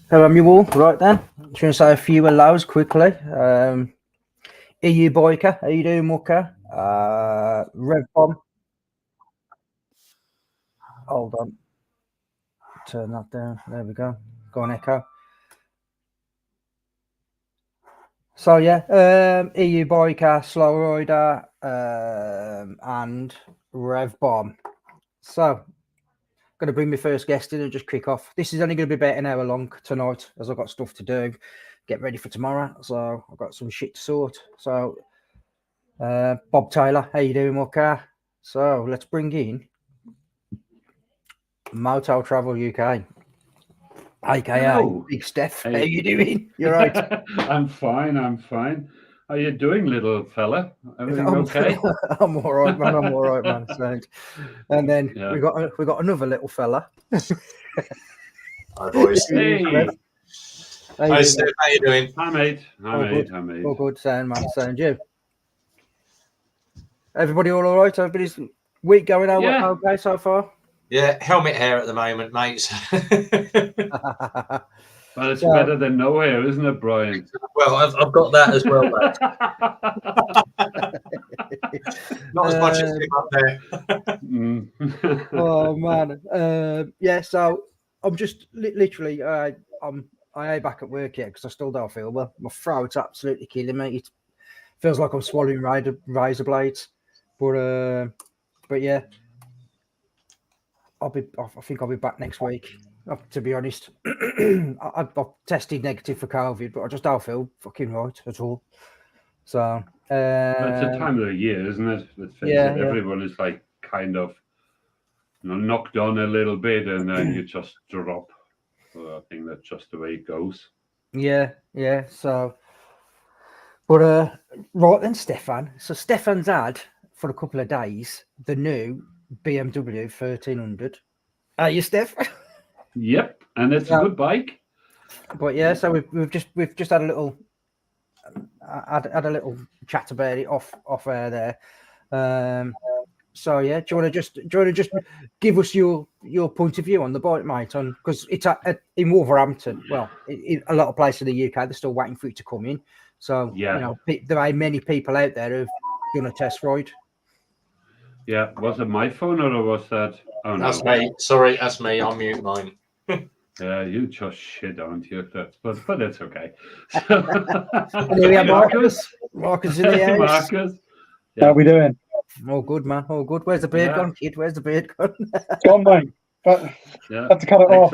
Hello, you all. Right then. Just going to say a few hellos quickly. EU Biker, how you doing, Mucker? Rev Bomb. Hold on. Turn that down. There we go. Go on, Echo. So, yeah, EU Biker, Slow Rider, and Rev Bomb. So, going to bring my first guest in and just kick off. This is only going to be about an hour long tonight as I've got stuff to do. Get ready for tomorrow. So, I've got some shit to sort. So, Bob Taylor, how you doing, Mucker? So let's bring in Motel Travel UK, aka Hello. Big Steph. Hey. How you doing? You're right. I'm fine. How you doing, little fella? Everything okay? I'm all right, man. I'm all right, man. Sound. And then we got another little fella. Hi, boys. Hey. Hi, Steph. How you doing? Hi, mate. All good, sound, man. Sound you. Everybody all right? Everybody's week going okay so far? Yeah, helmet hair at the moment, mates. Well, it's better than no hair, isn't it, Brian? Well, I've got that as well, not as much as him up there. Oh man, yeah. So I'm just literally, I am back at work yet because I still don't feel well. My throat's absolutely killing me. It feels like I'm swallowing razor blades, but yeah. I think I'll be back next week. To be honest, I've tested negative for COVID, but I just don't feel fucking right at all. So it's a time of the year, isn't it? Let's face it. Everyone is like kind of knocked on a little bit, and then you just drop. So I think that's just the way it goes. Yeah. So, but right then, Stefan. So Stefan's had for a couple of days the new BMW 1300. Are you, Steph? Yep, and it's a good bike. But yeah, so we've just had a little chat about it off air there. So yeah, do you want to just give us your point of view on the bike, mate? On because it's in Wolverhampton. Well, in a lot of places in the UK, they're still waiting for it to come in. So yeah, there are many people out there who've done a test ride. Yeah, was it my phone or was that? Oh, that's me. Sorry, that's me. I'll mute mine. Yeah, you just shit on you, but it's okay. And here we have Marcus. Marcus in the house. Marcus. Yeah. How we doing? All good, man. All good. Where's the beard gone, kid? Where's the beard gone? Gone, mate. But I had to cut it off.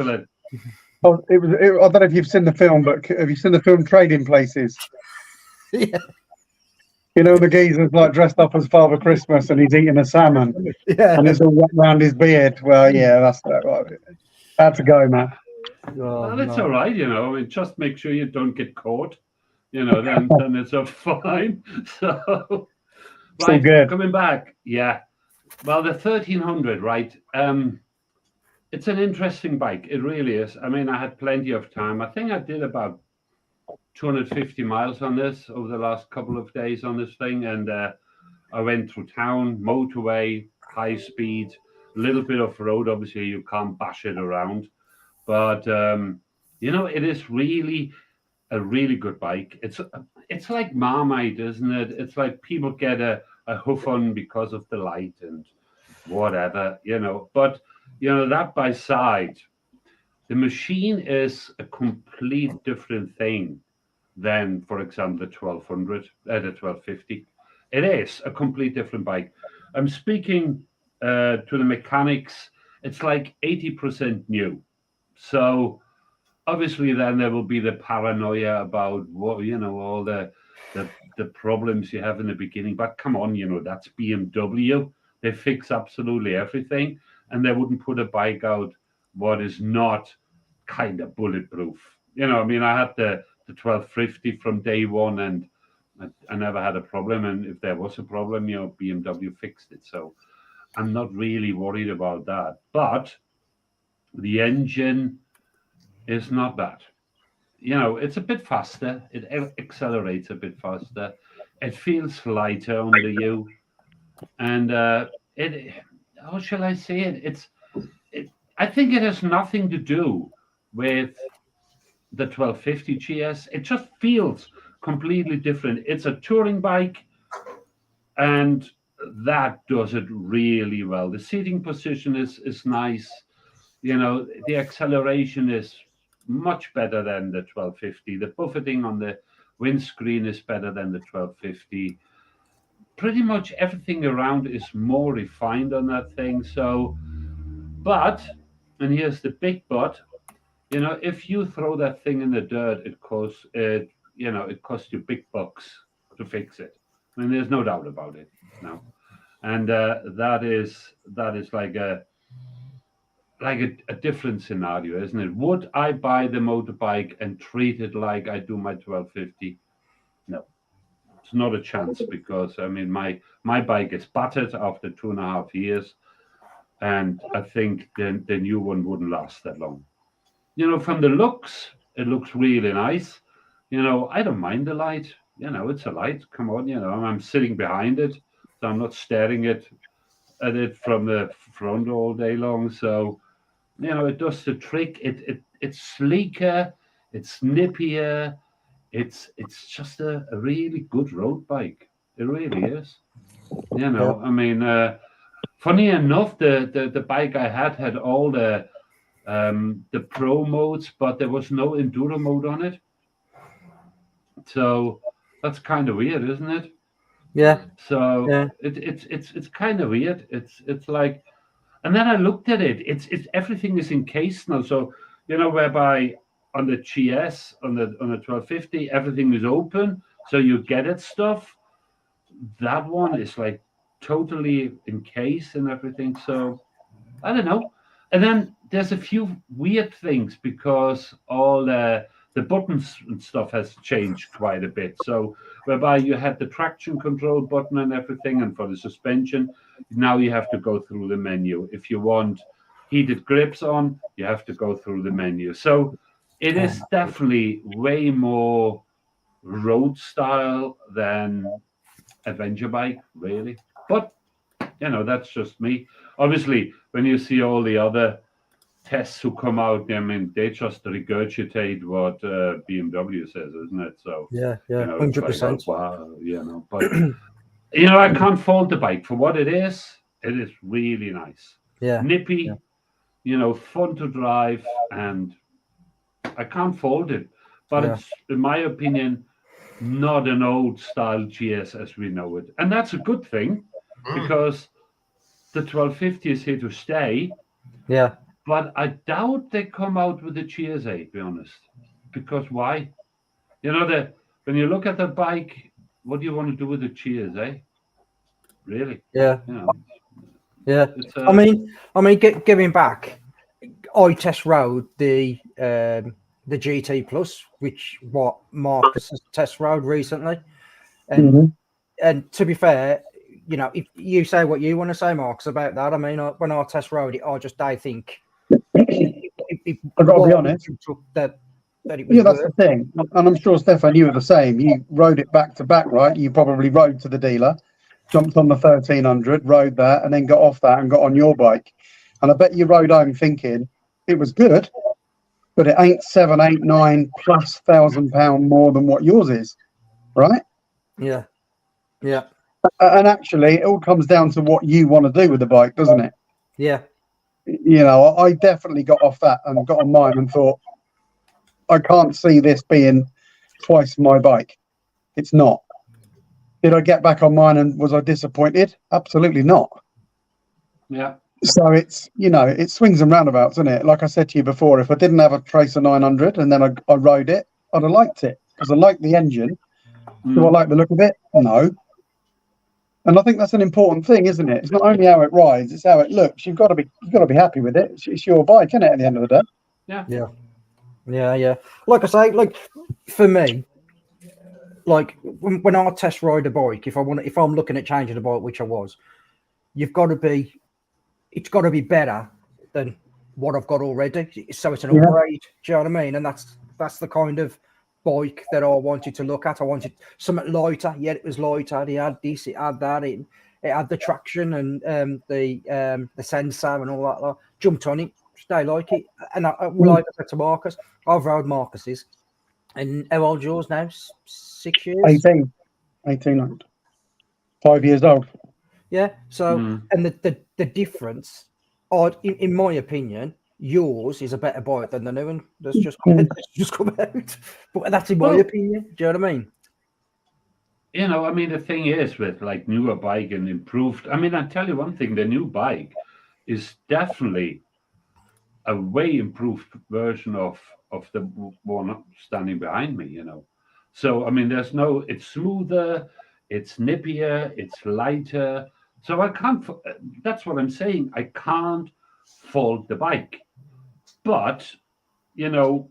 Oh, I don't know if you've seen the film, but have you seen the film Trading Places? Yeah. You know, the geezer's like dressed up as Father Christmas and he's eating a salmon. Yeah. And it's all wet around his beard. Well, yeah, that's that. Right. Had to go, man. Well, it's all right, you know. I mean, just make sure you don't get caught. You know, then it's a fine. So, right, good. Coming back, yeah. Well, the 1300, right? It's an interesting bike. It really is. I mean, I had plenty of time. I think I did about 250 miles on this over the last couple of days on this thing, and I went through town, motorway, high speed, a little bit of road. Obviously, you can't bash it around. But you know, it is really a really good bike. It's like Marmite, isn't it? It's like people get a hoof on because of the light and whatever, you know. But you know, that by side, the machine is a complete different thing than, for example, the 1200, the 1250. It is a complete different bike. I'm speaking to the mechanics. It's like 80% new. So obviously then there will be the paranoia about what, you know, all the problems you have in the beginning. But come on, you know, that's BMW. They fix absolutely everything, and they wouldn't put a bike out what is not kind of bulletproof. You know, I mean, I had the 1250 from day one, and I never had a problem. And if there was a problem, you know, BMW fixed it. So I'm not really worried about that. But the engine is not bad. You know, it's a bit faster. It accelerates a bit faster. It feels lighter under you, and how shall I say it? I think it has nothing to do with the 1250 GS. It just feels completely different. It's a touring bike, and that does it really well. The seating position is nice. You know, the acceleration is much better than the 1250. The buffeting on the windscreen is better than the 1250. Pretty much everything around is more refined on that thing. So, but, and here's the big but, you know, if you throw that thing in the dirt, it costs you big bucks to fix it. I mean, there's no doubt about it. No, and that is like a different scenario, isn't it? Would I buy the motorbike and treat it like I do my 1250? No, it's not a chance, because I mean my bike is battered after 2.5 years, and I think the new one wouldn't last that long. You know, from the looks, it looks really nice. You know, I don't mind the light. You know, it's a light. Come on, you know, I'm sitting behind it, so I'm not staring at it from the front all day long. So, you know, it does the trick. It's sleeker, it's nippier. It's just a really good road bike. It really is. You know, I mean, funny enough, the bike I had all the pro modes, but there was no enduro mode on it. So that's kind of weird, isn't it? Yeah. So it's kind of weird. It's like, and then I looked at it. It's everything is encased now. So, you know, whereby on the GS on the 1250 everything is open, so you get it stuff. That one is like totally encased and everything. So I don't know. And then there's a few weird things, because all the buttons and stuff has changed quite a bit. So whereby you had the traction control button and everything, and for the suspension, now you have to go through the menu. If you want heated grips on, you have to go through the menu. So it is definitely way more road style than adventure bike, really. But you know, that's just me. Obviously, when you see all the other tests who come out, I mean, they just regurgitate what BMW says, isn't it? So yeah, you know, 100%. like, oh, wow, you know, but you know, I can't fault the bike for what it is. It is really nice, nippy, you know, fun to drive, and I can't fault it. But it's, in my opinion, not an old style GS as we know it, and that's a good thing, because the 1250 is here to stay. Yeah. But I doubt they come out with the GS8, to be honest. Because why? You know, when you look at the bike, what do you want to do with the GS8? Really? Yeah. You know, yeah. I mean, giving back, I test rode the GT Plus, which what Marcus has test rode recently, and and to be fair, you know, if you say what you want to say, Marcus, about that, I mean, when I test rode it, I think I've got to be honest. That it was that's the thing, and I'm sure Stefan, you were the same. You rode it back to back, right? You probably rode to the dealer, jumped on the 1300, rode that, and then got off that and got on your bike. And I bet you rode home thinking it was good, but it ain't 7, 8, 9 plus £1,000 more than what yours is, right? Yeah. Yeah. And actually, it all comes down to what you want to do with the bike, doesn't it? Yeah. You know, I definitely got off that and got on mine and thought, I can't see this being twice my bike. It's not. Did I get back on mine and was I disappointed? Absolutely not. Yeah. So it's, you know, it swings and roundabouts, isn't it? Like I said to you before, if I didn't have a Tracer 900 and then I rode it, I'd have liked it, because I like the engine. Do I like the look of it? No. And I think that's an important thing, isn't it? It's not only how it rides, it's how it looks. You've got to be happy with it. It's your bike, isn't it, at the end of the day? Yeah. Yeah. Yeah, yeah. Like I say, like for me, like when I test ride a bike, if I'm looking at changing a bike, which I was, it's got to be better than what I've got already. So it's an upgrade. Do you know what I mean? And that's the kind of bike that I wanted to look at. I wanted something lighter. Yeah, it was lighter. It had this, it had that. It had the traction and the sensor and all that. Jumped on it. They like it. And like I said to Marcus, I've rode Marcus's. And how old's yours now? 6 years? 18, 5 years old. Yeah. So, and the difference, in my opinion, yours is a better bike than the new one that's just come out. But that's in my opinion. Do you know what I mean? You know, I mean, the thing is with like newer bike and improved. I mean, I tell you one thing: the new bike is definitely a way improved version of the one standing behind me. You know, so I mean, it's smoother, it's nippier, it's lighter. So I can't. That's what I'm saying. I can't fault the bike, but you know,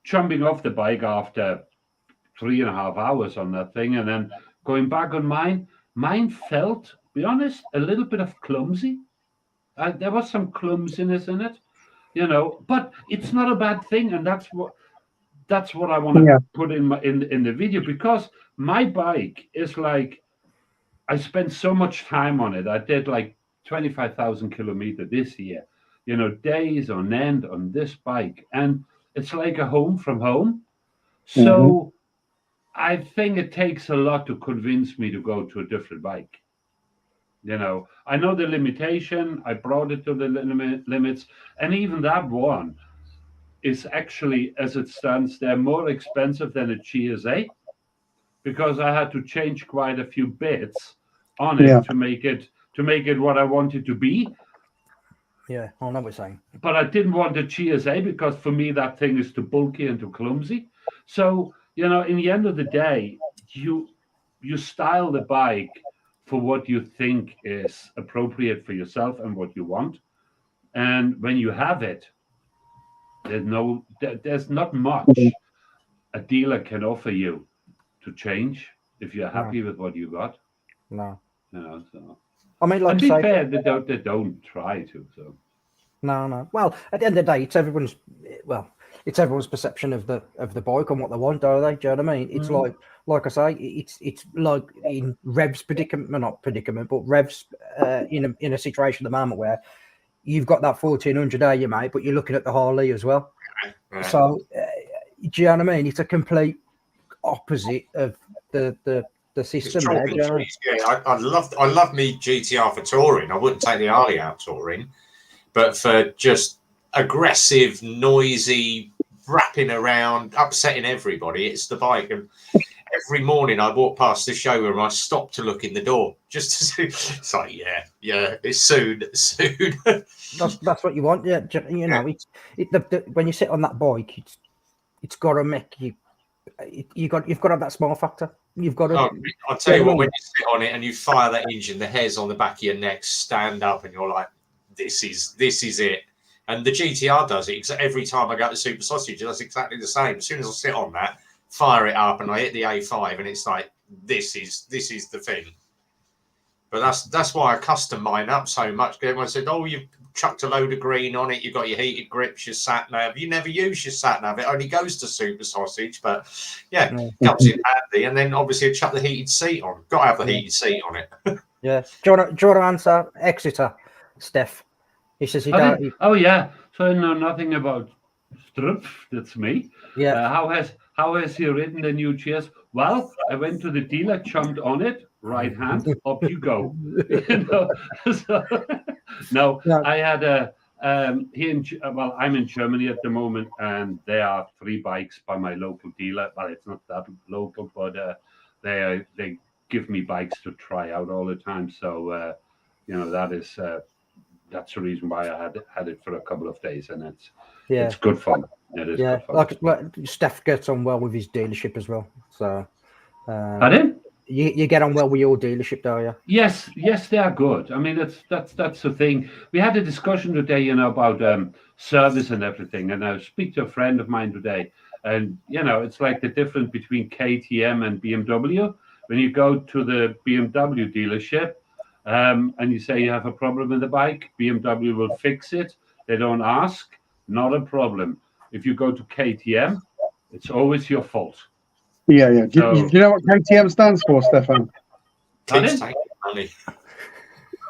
jumping off the bike after 3.5 hours on that thing, and then going back on mine felt, to be honest, a little bit of clumsy. There was some clumsiness in it, you know, but it's not a bad thing, and that's what I want to put in the video, because my bike is like, I spent so much time on it. I did like 25,000 kilometers this year, you know, days on end on this bike, and it's like a home from home. So I think it takes a lot to convince me to go to a different bike. You know, I know the limitation. I brought it to the limits, and even that one is actually, as it stands, they're more expensive than a GSA, because I had to change quite a few bits on it to make it what I wanted to be. Yeah, I know what you're saying. But I didn't want a GSA, because for me that thing is too bulky and too clumsy. So, you know, in the end of the day, you style the bike for what you think is appropriate for yourself and what you want. And when you have it, there's not much a dealer can offer you to change if you're happy with what you got. No. You know, so I mean, like to be fair, they don't try to. So no. Well, at the end of the day, it's everyone's perception of the bike and what they want, are they? Do you know what I mean? It's like I say, it's like in Rev's predicament, well, not predicament, but Rev's in a situation at the moment where you've got that 1400 there, you mate, but you're looking at the Harley as well. Right. So, do you know what I mean? It's a complete opposite of the system. There, do you know? Yeah, I love me GTR for touring. I wouldn't take the Harley out touring, but for just aggressive, noisy, wrapping around, upsetting everybody, it's the bike. And every morning I walk past the showroom, I stop to look in the door just to see. It's like, yeah, it's soon. That's what you want, yeah. You know, when you sit on that bike, it's got to make you. You've got to have that small factor. You've got to. I'll tell you what, when you sit on it and you fire that engine, the hairs on the back of your neck stand up, and you're like, this is it. And the GTR does it. Every time I go to Super Sausage, it does exactly the same. As soon as I sit on that, fire it up, and I hit the A5, and it's like, this is the thing. But that's why I custom mine up so much. Everyone said, "Oh, you've chucked a load of green on it. You've got your heated grips, your sat nav. You never use your sat nav. It only goes to Super Sausage." But yeah, comes in handy. And then obviously I chuck the heated seat on. Got to have the heated seat on it. Yeah. Do you want to answer Exeter, Steph? He says oh yeah. So I know nothing about Struff. That's me. Yeah. How has he ridden the new GS? Well, I went to the dealer, jumped on it, right hand, up you go. You know? I had I'm in Germany at the moment, and there are 3 bikes by my local dealer. Well, it's not that local, but they give me bikes to try out all the time. So you know, that's the reason why I had it for a couple of days, and it's good fun. It is good fun. Like Steph gets on well with his dealership as well. So pardon? You get on well with your dealership, do you? Yes, they are good. I mean, that's the thing. We had a discussion today, you know, about service and everything, and I speak to a friend of mine today, and you know, it's like the difference between KTM and BMW. When you go to the BMW dealership, and you say you have a problem with the bike, BMW will fix it. They don't ask, not a problem. If you go to KTM, it's always your fault. Yeah. Do you know what KTM stands for, Stefan? Keep taking money.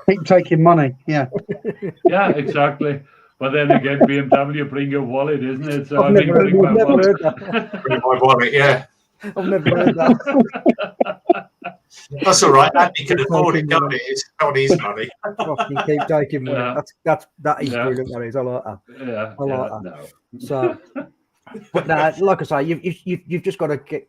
Keep taking money. Yeah. Yeah, exactly. But then again, BMW bring your wallet, isn't it? So I've never heard, I've never heard that. Bring my wallet, yeah. I've never heard that. That's all right. Andy can afford it, can't he? It's not his money. Fucking keep taking money. Yeah. That is Yeah. brilliant. That is. I like that. Yeah, I like yeah, that. no. So, but now, like I say, you've just got to get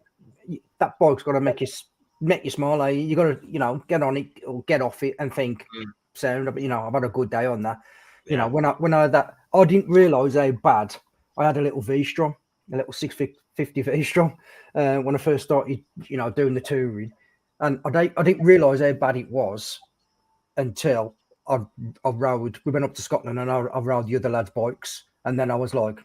that bike's got to make you smile. Like, you got to get on it or get off it and think, sound. I've had a good day on that. You know, when I had that, I didn't realise how bad I had a little V-Strom, a little 650 V-Strom when I first started, doing the touring, and I didn't realise how bad it was until I rode. We went up to Scotland and I rode the other lads' bikes, and then I was like,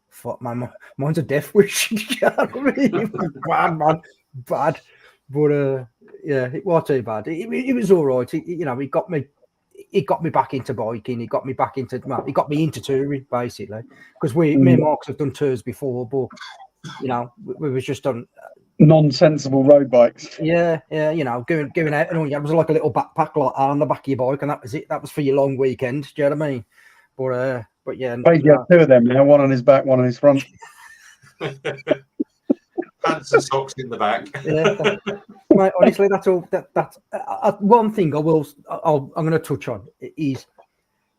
"Fuck, man, mine's a death wish." You know what I mean? It was bad, man, bad. But yeah, it was too bad. It was all right. It got me. It got me back into biking. It got me back into. Well, it got me into touring basically, because me and Marks have done tours before, but we was just on non-sensible road bikes. Yeah, going out and all. It was like a little backpack like on the back of your bike, and that was it. That was for your long weekend. Do you know what I mean? But yeah, Page had two of them now, one on his back, one on his front. Pants and socks in the back. Yeah, mate, honestly, that's all. That's one thing I'm going to touch on is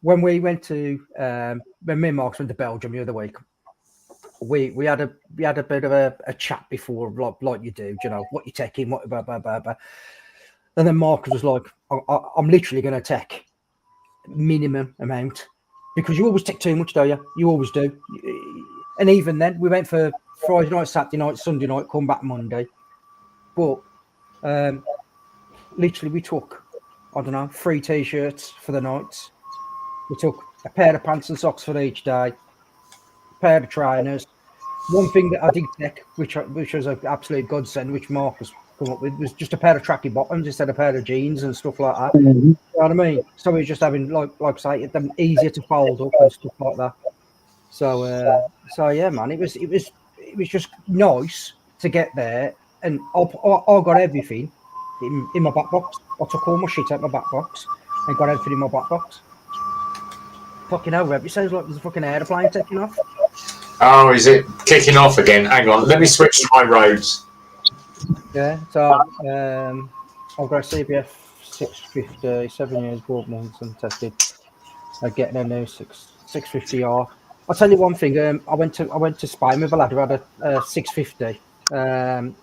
when we went to when me and Marks went to Belgium the other week. We had a bit of a chat before, like you do, what you're taking, what blah, blah, blah, blah. And then Marcus was like, I'm literally going to take minimum amount, because you always take too much, don't you? You always do. And even then, we went for Friday night, Saturday night, Sunday night, come back Monday. But literally, we took, 3 T-shirts for the nights. We took a pair of pants and socks for each day, a pair of trainers. One thing that I did take, which was an absolute godsend, which Marcus come up with, was just a pair of tracky bottoms instead of a pair of jeans and stuff like that. Mm-hmm. You know what I mean? So he's just having, like I say, them easier to fold up and stuff like that. So yeah, man, it was just nice to get there, and I got everything in my back box. I took all my shit out my back box and got everything in my back box. Fucking hell, Reb, it sounds like there's a fucking aeroplane taking off. Oh, is it kicking off again? Hang on, let me switch to my roads. Yeah, so I've got a CBF 650, 7 years, bought months and tested. Getting a new 650R. I'll tell you one thing. I went to Spain with a lad who had a 650. The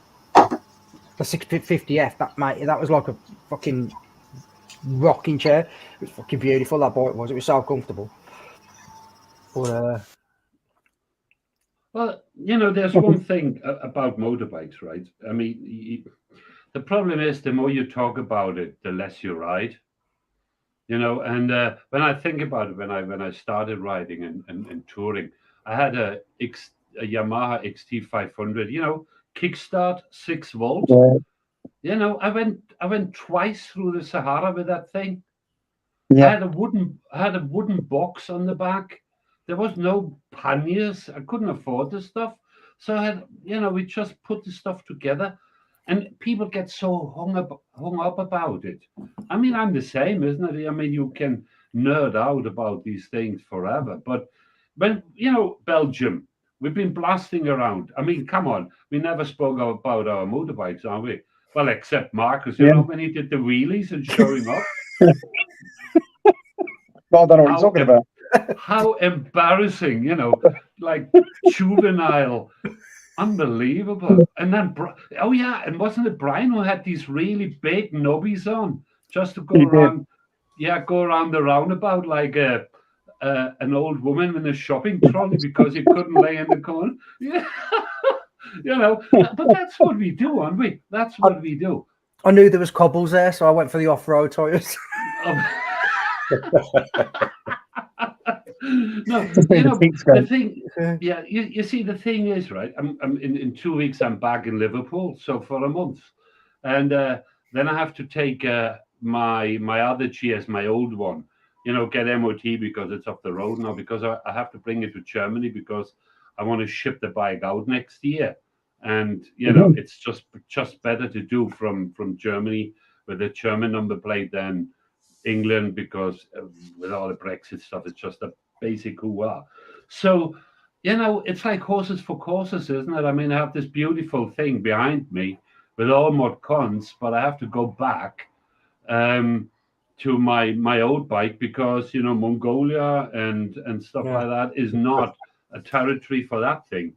650F. That was like a fucking rocking chair. It was fucking beautiful. That bike was. It was so comfortable. But well, there's one thing about motorbikes, right? I mean, the problem is the more you talk about it, the less you ride. And when I think about it, when I started riding and touring, I had a Yamaha XT500, kickstart 6 volt. Yeah. I went twice through the Sahara with that thing. Yeah. I had a wooden box on the back. There was no panniers. I couldn't afford the stuff. So I had, we just put the stuff together, and people get so hung up about it. I mean, I'm the same, isn't it? I mean, you can nerd out about these things forever. But when, Belgium, we've been blasting around. I mean, come on. We never spoke about our motorbikes, are we? Well, except Marcus, when he did the wheelies and showing up. Well, I don't know what you're talking about. How embarrassing, like juvenile, unbelievable. And then, and wasn't it Brian who had these really big knobbies on just to go around? Yeah, go around the roundabout like an old woman in a shopping trolley because he couldn't lay in the corner. Yeah, but that's what we do, aren't we? That's what we do. I knew there was cobbles there, so I went for the off-road tires. No, the thing. Yeah, you see, the thing is, right? I'm in 2 weeks. I'm back in Liverpool, so for a month, and then I have to take my other GS, my old one, get MOT because it's off the road now. Because I have to bring it to Germany because I want to ship the bike out next year, and it's just better to do from Germany with a German number plate than England, because with all the Brexit stuff, it's just a basic hoo-ha. So, it's like horses for courses, isn't it? I mean, I have this beautiful thing behind me with all mod cons, but I have to go back to my old bike because Mongolia and stuff like that is not a territory for that thing.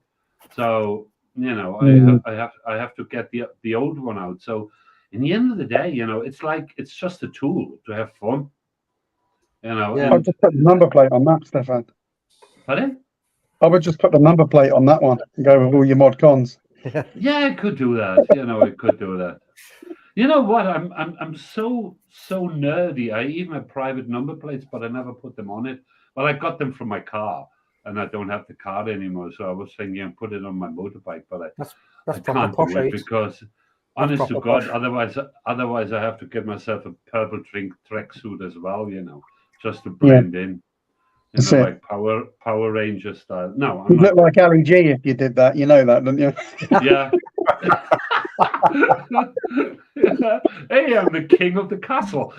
So I have to get the old one out. So in the end of the day, it's just a tool to have fun. I'll just put the number plate on that, Stefan. Pardon? I would just put the number plate on that one and go with all your mod cons. Yeah, it could do that. It could do that. You know what? I'm so nerdy. I even have private number plates, but I never put them on it. Well, I got them from my car, and I don't have the car anymore. So I was thinking, put it on my motorbike, but I can't do it because, honest to God, otherwise I have to get myself a purple tracksuit as well. Just to blend in. Like Power Ranger style. No, you'd look like Ali G if you did that. You know that, don't you? Yeah. Hey, I'm the king of the castle.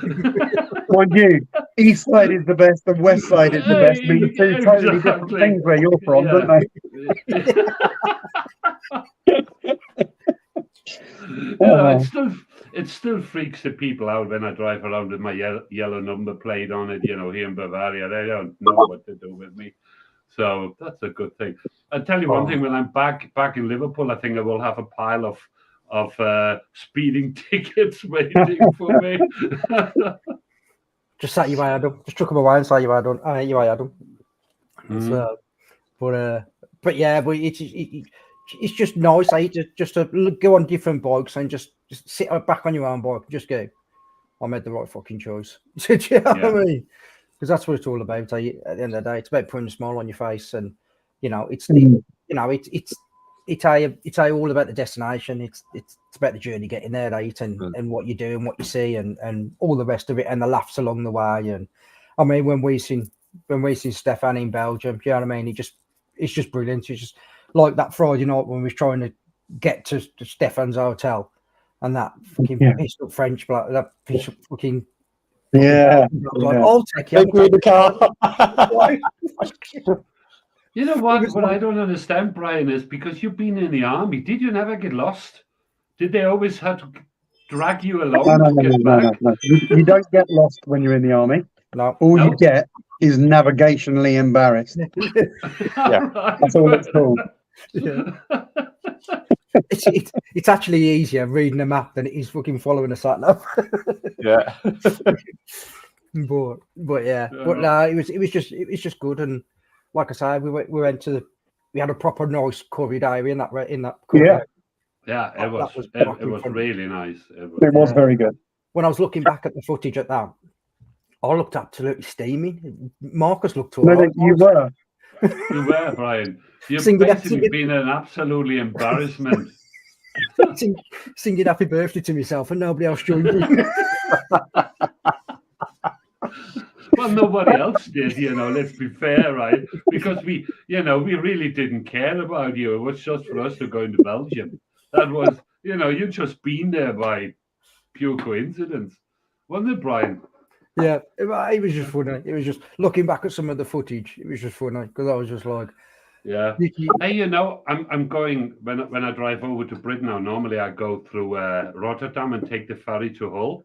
Mind you, east side is the best and west side is the best. Mean two totally different things where you're from, don't they? It still freaks the people out when I drive around with my yellow number plate on it, here in Bavaria. They don't know what to do with me. So that's a good thing. I'll tell you one thing, when I'm back in Liverpool, I think I will have a pile of speeding tickets waiting for me. Just sat you by Adam. Just took them away and sat you by Adam. You by Adam. So, but it's just nice, just to go on different bikes and just sit back on your own bike and just go, I made the right fucking choice. Do you know what I mean? Because that's what it's all about. At the end of the day, it's about putting a smile on your face, and it's all about the destination. It's about the journey getting there, right? And what you do and what you see and all the rest of it, and the laughs along the way. And I mean, when we seen Stefan in Belgium, you know what I mean? It's just brilliant. It's just like that Friday night when we was trying to get to Stefan's hotel, and that fucking pissed up French bloke, that pissed up fucking. I'll take you. Take the car. You know what I don't understand, Brian, is because you've been in the army. Did you never get lost? Did they always have to drag you along to get back? No. You don't get lost when you're in the army. No. All you get is navigationally embarrassed. That's all it's called. It's actually easier reading a map than it is fucking following a sat nav. But no, it was just good. And like I said, we had a proper nice curry diary in that curry. Yeah, it was really nice. It was very good. When I was looking back at the footage at that, I looked absolutely steaming. Marcus looked all right. You were. You were, Brian. You've basically been an absolutely embarrassment. Singing happy birthday to myself and nobody else joined me. Well, nobody else did, let's be fair, right? Because we really didn't care about you. It was just for us to go into Belgium. That was, you'd just been there by pure coincidence. Wasn't it, Brian? Yeah, it was just funny. It was just looking back at some of the footage. It was just funny because I was just like, yeah. Hey, I'm going when I drive over to Britain now. Normally, I go through Rotterdam and take the ferry to Hull,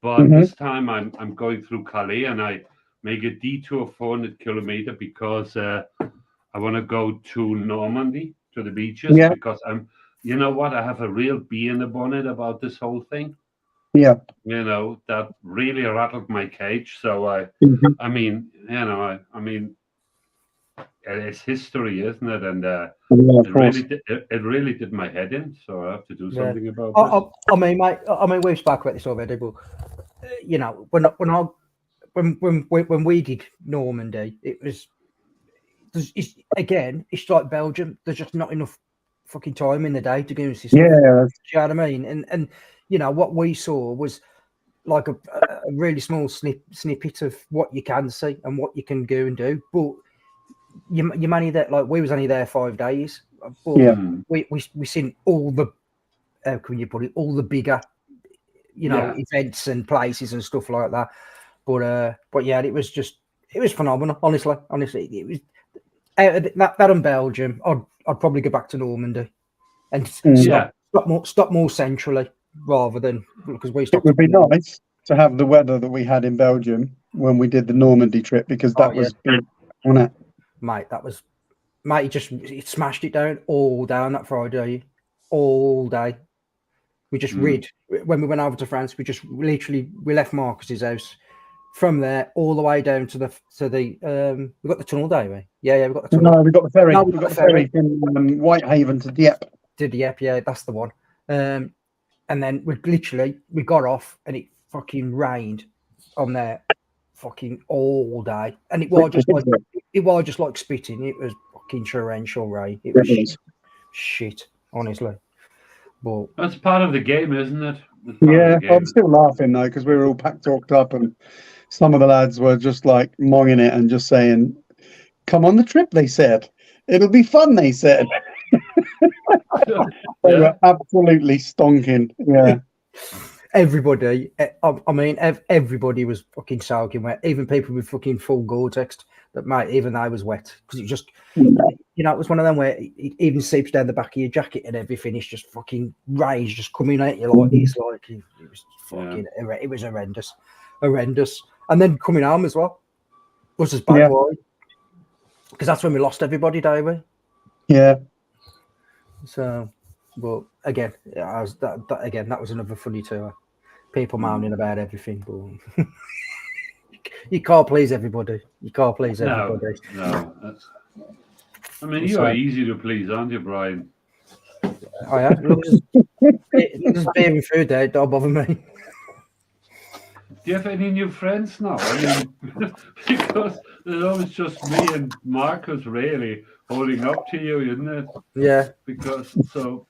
but this time I'm going through Calais and I make a detour of 400 kilometers because I want to go to Normandy, to the beaches, because you know what? I have a real bee in the bonnet about this whole thing. Yeah. That really rattled my cage. So I mean, it's history, isn't it? And it really did my head in. So I have to do something about this. I mean, we've spoken about this already, but when we did Normandy, it's like Belgium. There's just not enough fucking time in the day to go and see stuff. Yeah, do you know what I mean? And what we saw was like a really small snippet of what you can see and what you can go and do. But you're only there, like we was only there 5 days. But we seen all the how can you put it, all the bigger events and places and stuff like that. But yeah, it was was phenomenal. Honestly, it was out of that and Belgium. I'd probably go back to Normandy and stop more centrally rather than because we It stopped. would be nice to have the weather that we had in Belgium when we did the Normandy trip because that was big, wasn't it? Mate, it smashed it down all day on that Friday, all day. We just read when we went over to France. We just literally we left Marcus's house from there all the way down to the we got the tunnel, don't we? Yeah, we got the tunnel. No, we got the ferry. No, we got the ferry from Whitehaven to Dieppe. To Dieppe, yeah, that's the one. And then we got off and it fucking rained on there fucking all day, and it was just like spitting. It was fucking torrential rain. It was shit, honestly. But that's part of the game, isn't it? Yeah, I'm still laughing though because we were all talked up, and some of the lads were just like monging it and just saying, "Come on the trip," they said. "It'll be fun," they said. They were absolutely stonking. Yeah. Everybody, I mean, everybody was fucking soaking wet. Even people with fucking full Gore-Tex, even I was wet because it just, it was one of them where it even seeps down the back of your jacket and everything. It's just fucking rays just coming at you like it's like it was fucking, it was horrendous. And then coming home as well was as bad, because that's when we lost everybody, don't we? Yeah. So, but again, that was another funny tour. People moaning about everything, but you can't please everybody. No. I mean, you are easy to please, aren't you, Brian? I am. Look, there's beer and food there. Don't bother me. Do you have any new friends now? I mean, because there's always just me and Marcus really holding up to you, isn't it? Yeah. Because so.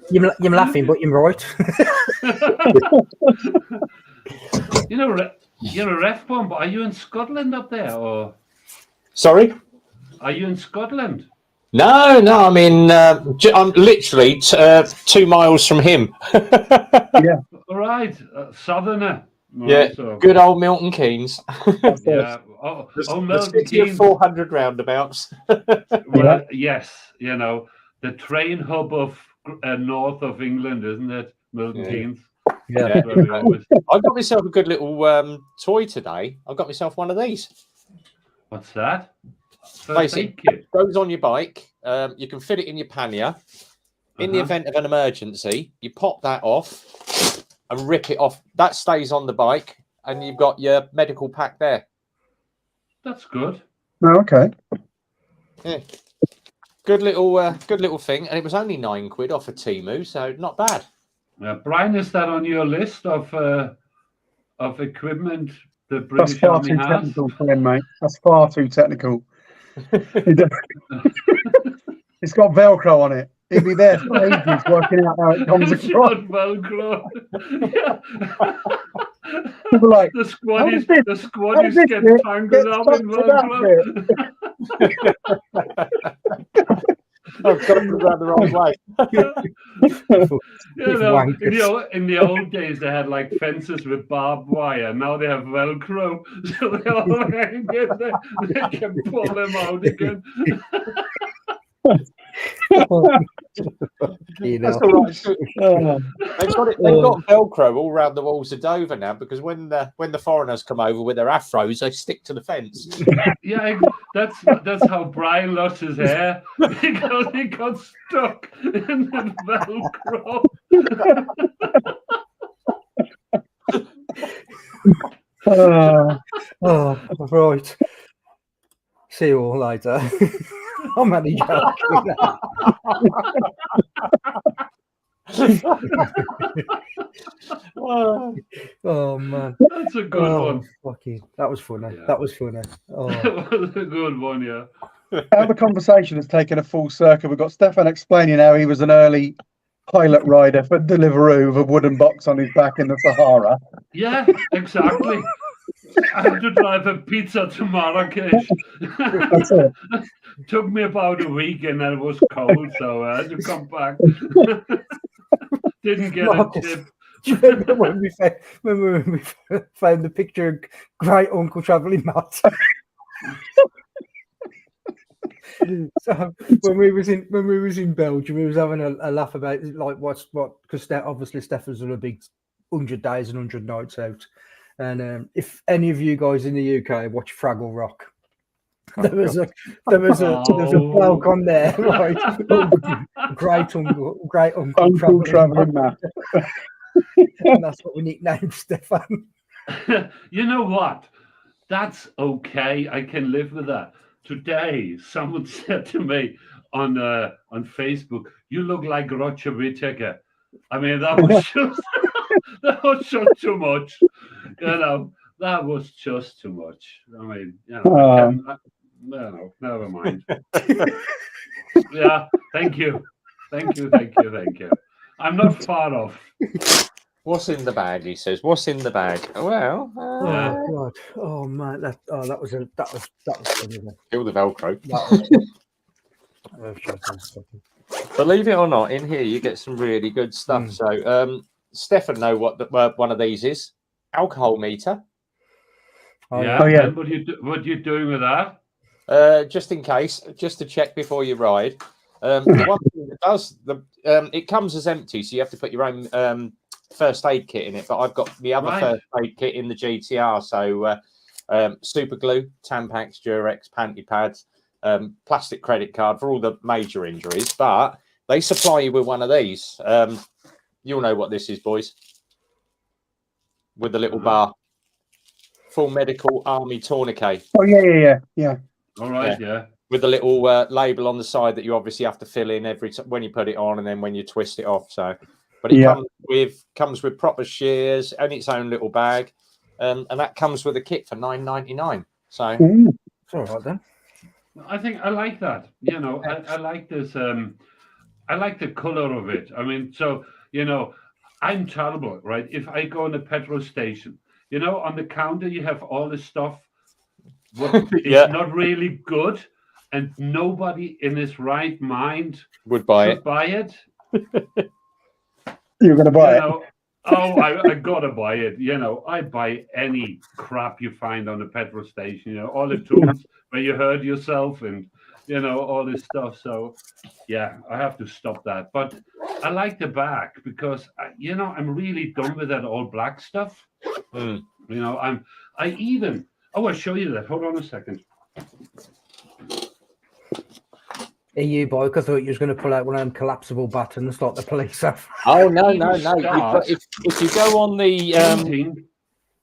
You're laughing, but you're right. You're a ref bomb, but are you in Scotland up there, or? Sorry? Are you in Scotland? No, I'm literally 2 miles from him. Yeah. All right, southerner. Yeah, so. Good old Milton Keynes. Yeah. Milton Keynes. 400 roundabouts. Well, yes, the train hub of north of England, isn't it, Milton Keynes? Yeah. I got myself a good little toy today. I got myself one of these. What's that? Basically, it goes on your bike. You can fit it in your pannier. In the event of an emergency, you pop that off and rip it off. That stays on the bike, and you've got your medical pack there. That's good. Oh, okay. Yeah. Good little thing, and it was only £9 off of Temu, so not bad. Brian, is that on your list of equipment the British Army has? That's far too technical for him, mate. That's far too technical. It's got Velcro on it. He'll be there for ages working out how it comes across. Velcro. People like, the squaddies get tangled up in Velcro. I've got to run the wrong way. In the old days, they had like fences with barbed wire. Now they have Velcro, so they all hang in there. They can pull them out again. That's all right. They've got Velcro all around the walls of Dover now, because when the foreigners come over with their afros, they stick to the fence. Yeah, that's how Brian lost his hair, because he got stuck in the Velcro. Right. See you all later. I'm only joking. Oh man, that's a good one. Fucking, that was funny. Yeah. That was funny. Oh. That was a good one, yeah. How the conversation has taken a full circle. We've got Stefan explaining how he was an early pilot rider for Deliveroo with a wooden box on his back in the Sahara. Yeah, exactly. I have to drive a pizza to Marrakesh. That's it. Took me about a week, and then it was cold, so I had to come back. Didn't get a tip. Do you remember when we found the picture of Great Uncle Travelling Matt? So when we was in Belgium, we was having a laugh about like what because obviously Stefan's done a big 100 days and 100 nights out, and if any of you guys in the UK watch Fraggle Rock, there was a bloke on there, right? Great Uncle Travelling Matt. And that's what we nicknamed Stefan. You know what? That's okay. I can live with that. Today, someone said to me on Facebook, "You look like Roger Whittaker." I mean, that was just that was just too much. You know, that was just too much. I mean, you know, no, never mind. Yeah, thank you. I'm not far off. What's in the bag? He says. What's in the bag? Well, Yeah. Oh God! Oh man! That was funny. kill the Velcro. Believe it or not, in here you get some really good stuff. So, Stefan, know what one of these is? Alcohol meter. Yeah. Oh, yeah. And what you doing with that? Just in case, just to check before you ride. The one thing that does it comes as empty, so you have to put your own first aid kit in it. But I've got the other first aid kit in the GTR. So super glue, Tampax, Durex, panty pads, plastic credit card for all the major injuries. But they supply you with one of these. You'll know what this is, boys. With the little bar, full medical army tourniquet. Oh yeah. All right, yeah. With the little label on the side that you obviously have to fill in every when you put it on and then when you twist it off. So, but it comes with proper shears and its own little bag, and that comes with a kit for $9.99. So it's all right then. I think I like that. You know, I like this. I like the color of it. I mean, so you know, I'm terrible, right? If I go in a petrol station, you know, on the counter you have all this stuff. It's not really good. And nobody in his right mind would buy it. You're going to buy it? I gotta buy it. You know, I buy any crap you find on a petrol station. You know, all the tools where you hurt yourself, and you know all this stuff. So, yeah, I have to stop that. But I like the bag because you know I'm really done with that all black stuff. You know, I'll show you that. Hold on a second. EU boy, I thought you was going to pull out one of them collapsible buttons like the police have. Oh no! If you go on the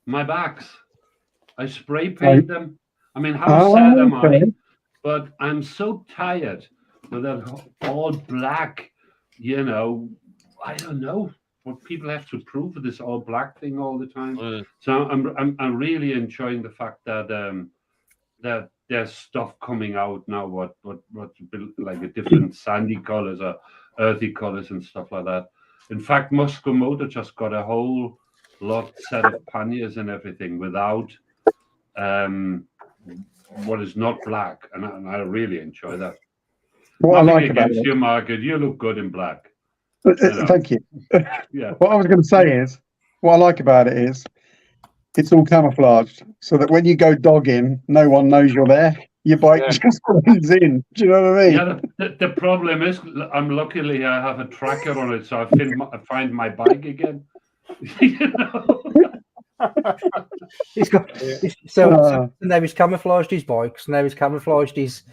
my bags, I spray paint them. I mean, how sad am I? But I'm so tired with that all black. You know, I don't know what people have to prove with this all black thing all the time. So I'm really enjoying the fact that that there's stuff coming out now what like a different sandy colors or earthy colors and stuff like that. In fact, Moscow Motor just got a whole set of panniers and everything without what is not black, and I really enjoy that. What Nothing I like about against you, Margaret. You look good in black. Thank you. Yeah. What I was going to say is, what I like about it is, it's all camouflaged, so that when you go dogging, no one knows you're there. Your bike just blends in. Do you know what I mean? Yeah. The problem is, luckily I have a tracker on it, so I find my bike again. You know. He's got so now he's camouflaged his bikes. Now he's camouflaged his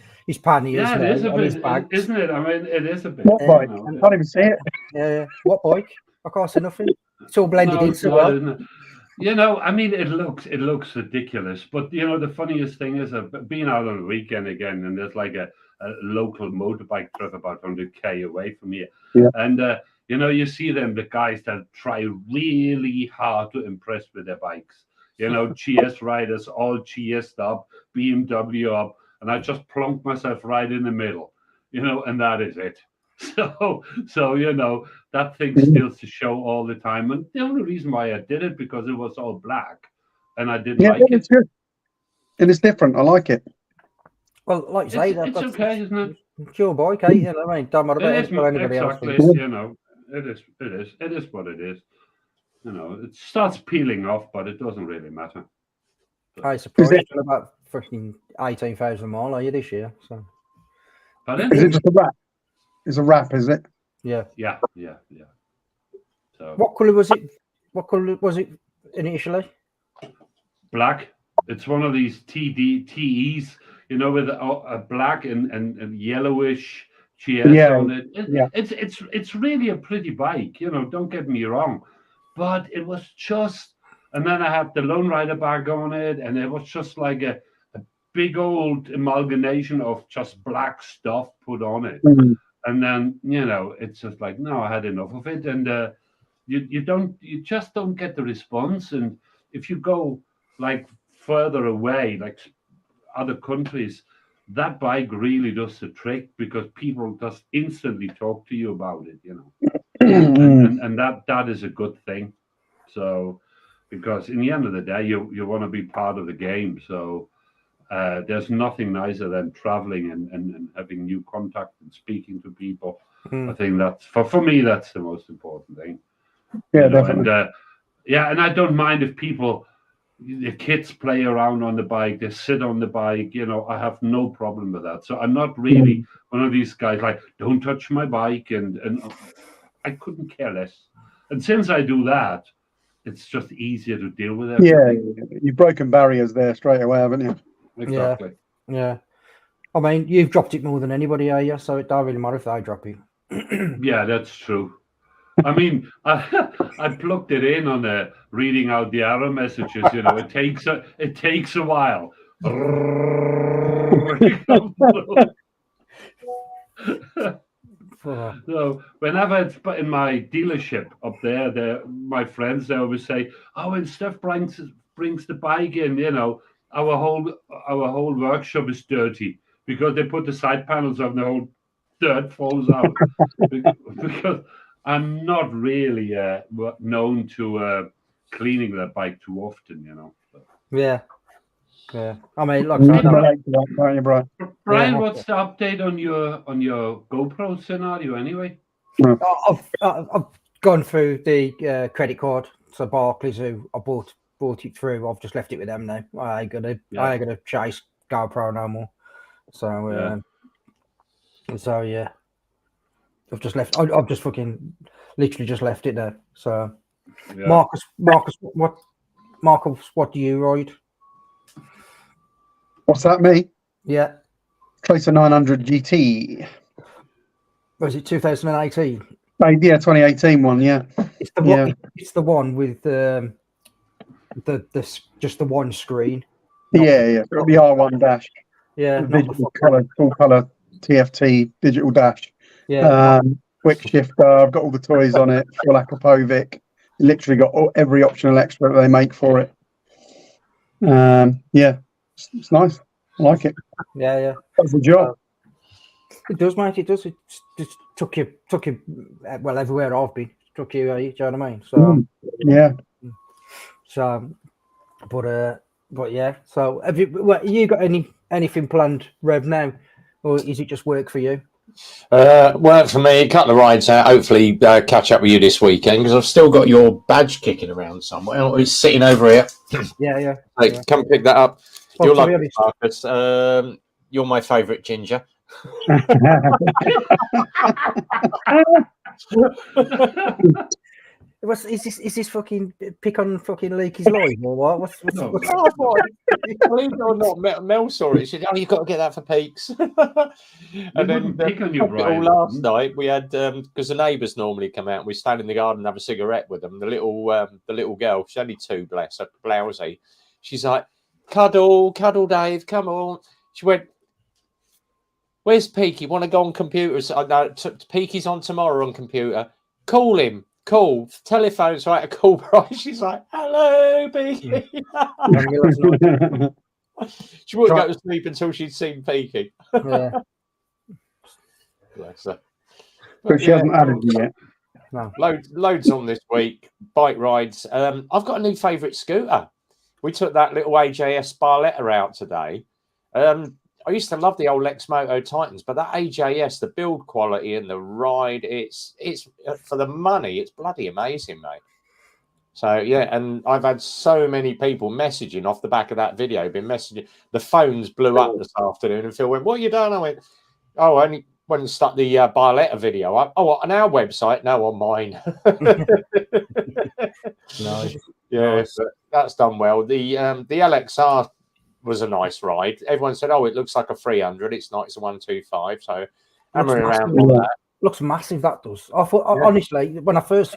panniers. Yeah, it is a bit, isn't it? I mean, it is a bit. What bike? I can't even see it. Yeah. What bike? I can't see nothing. It's all blended in so well. Isn't it? You know, I mean, it looks ridiculous, but you know, the funniest thing is being out on the weekend again, and there's like a local motorbike trip about 100k away from here, and you know, you see the guys that try really hard to impress with their bikes. You know, GS riders all GS'd up, BMW up, and I just plonk myself right in the middle, you know, and that is it. So you know, that thing steals the show all the time, and the only reason why I did it because it was all black, and I didn't like it. It's good, and it's different. I like it. Well, like you say, it's okay, isn't it? It's your bike, you know. I mean, don't matter about anybody else. You know, it is what it is. it starts peeling off, but it doesn't really matter. I surprised you've done about freaking 18,000 mile, are you, this year? So But Is it just a wrap? It's a wrap, is it? yeah. So What colour was it? What colour was it initially? black. It's one of these TEs, with a black and yellowish GS Yeah, on it. yeah. It's really a pretty bike, don't get me wrong. But it was just, and then I had the Lone Rider bag on it, and it was just like a big old amalgamation of just black stuff put on it. Mm. And then, it's just like, no, I had enough of it. And you just don't get the response. And if you go like further away, like other countries, that bike really does the trick, because people just instantly talk to you about it, and that is a good thing. So, because in the end of the day, you want to be part of the game. So there's nothing nicer than traveling and having new contact and speaking to people. I think that's for me, that's the most important thing. Yeah, definitely. And I don't mind if the kids play around on the bike, they sit on the bike, I have no problem with that. So I'm not really one of these guys like, don't touch my bike, and I couldn't care less. And since I do that, it's just easier to deal with everything. Yeah, you've broken barriers there straight away, haven't you? Exactly. Yeah. I mean, you've dropped it more than anybody, are you? So it don't really matter if I drop it. Yeah, that's true. I mean, I plugged it in on reading out the error messages. It takes a while. So whenever it's in my dealership up there, my friends, they always say, "Oh, when Steph brings the bike in, our whole workshop is dirty because they put the side panels on, the whole dirt falls out." Because I'm not really known to cleaning that bike too often, So. Yeah. I mean, like You can relate to that, can't you, Brian? Brian, what's the update on your GoPro scenario anyway? I've gone through the credit card. So Barclays, who I bought it through, I've just left it with them now. I ain't gonna chase GoPro no more. So yeah. I've just left. I've just fucking literally just left it there. So yeah. Marcus, what do you ride? What's that, me? Yeah. Tracer 900 GT. Was it 2018? Yeah, 2018 one. Yeah. It's the one. Yeah. It's the one with the just the one screen. The R1 dash. Yeah. Full color TFT digital dash. Yeah. Quick shifter. I've got all the toys on it. Full Akrapovic. Literally got every optional extra that they make for it. Yeah. It's nice. I like it. Yeah. That's the job. It does, mate. It does. It just took you. Well, everywhere I've been, took you. Do you know what I mean? So yeah. So, but yeah. So, have you got anything planned, Rev, now, or is it just work for you? Work for me. A couple of rides out. Hopefully, catch up with you this weekend, because I've still got your badge kicking around somewhere. It's sitting over here. Yeah. Come pick that up. Well, You'll like it, Marcus. You're my favourite ginger. Is this fucking pick on fucking Leakey's line or what? What's Believe it or not, Mel saw it. She said, "Oh, you've got to get that for Peaks." And then pick on you, Brian. Last night we had because the neighbours normally come out and we stand in the garden and have a cigarette with them. The little girl, she's only 2, bless her, blousy. She's like, cuddle, Dave, come on. She went, "Where's Peaky? Want to go on computers?" No, Peaky's on tomorrow on computer. Call him. Call. Telephone's right to call Brian. She's like, "Hello, Peaky." She wouldn't go to sleep until she'd seen Peaky. Yeah. Bless her. But she hasn't added you yet. No. Loads on this week. Bike rides. I've got a new favourite scooter. We took that little AJS Barletta out today. I used to love the old Lexmoto Titans, but that AJS, the build quality and the ride, it's for the money. It's bloody amazing, mate. So yeah, and I've had so many people messaging off the back of that video, been messaging. The phones blew up this afternoon, and Phil went, "What you done?" I went, "Oh, I only went and stuck the Barletta video up." "Oh, what, on our website?" "No, on mine." Nice. Yeah, Nice. but that's done well. The LXR was a nice ride. Everyone said, "Oh, it looks like a 300." It's not. It's a 125. So hammering around on that. Looks massive, that does. I thought, Yeah. honestly, when I first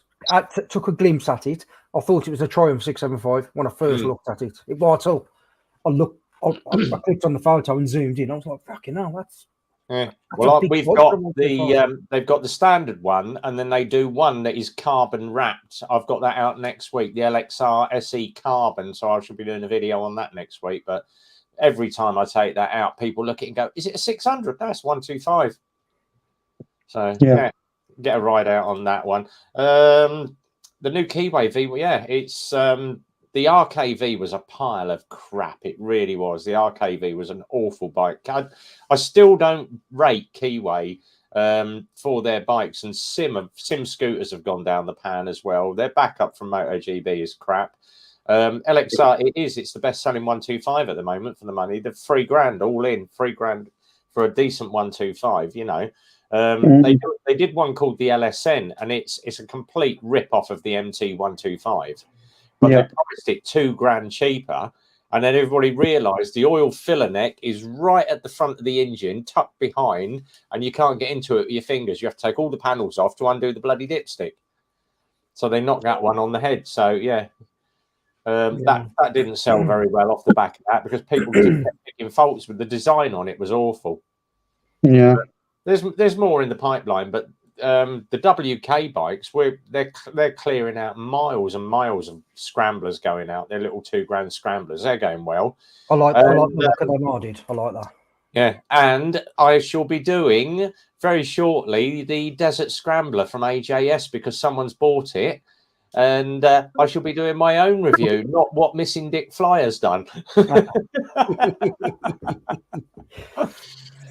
took a glimpse at it, I thought it was a Triumph 675 when I first looked at it. It was till I clicked on the photo and zoomed in. I was like, fucking hell, that's Yeah. a Well, big we've bike got for a 125. they've got the standard one, and then they do one that is carbon wrapped. I've got that out next week, the LXR SE Carbon. So I should be doing a video on that next week. But every time I take that out, people look at it and go, "Is it a 600?" "No, it's 125." So yeah, get a ride out on that one. The new Keyway V, yeah, it's the RKV was a pile of crap. It really was. The RKV was an awful bike. I still don't rate Keyway for their bikes, and Sim scooters have gone down the pan as well. Their backup from MotoGP is crap. LXR, it's the best selling 125 at the moment for the money. The $3,000 all in, $3,000 for a decent 125, you know. They did one called the LSN, and it's a complete rip off of the MT 125, but they priced it $2,000 cheaper. And then everybody realized the oil filler neck is right at the front of the engine, tucked behind, and you can't get into it with your fingers. You have to take all the panels off to undo the bloody dipstick. So they knocked that one on the head. So yeah, that didn't sell very well off the back of that, because people just kept picking faults with the design on it. Was awful. Yeah. There's more in the pipeline, but the WK bikes, they're clearing out miles and miles of scramblers going out. They're little $2,000 scramblers. They're going well. I like the look of them. I did. I like that. Yeah, and I shall be doing very shortly the Desert Scrambler from AJS, because someone's bought it, and I shall be doing my own review, not what Missing Dick Flyer's done.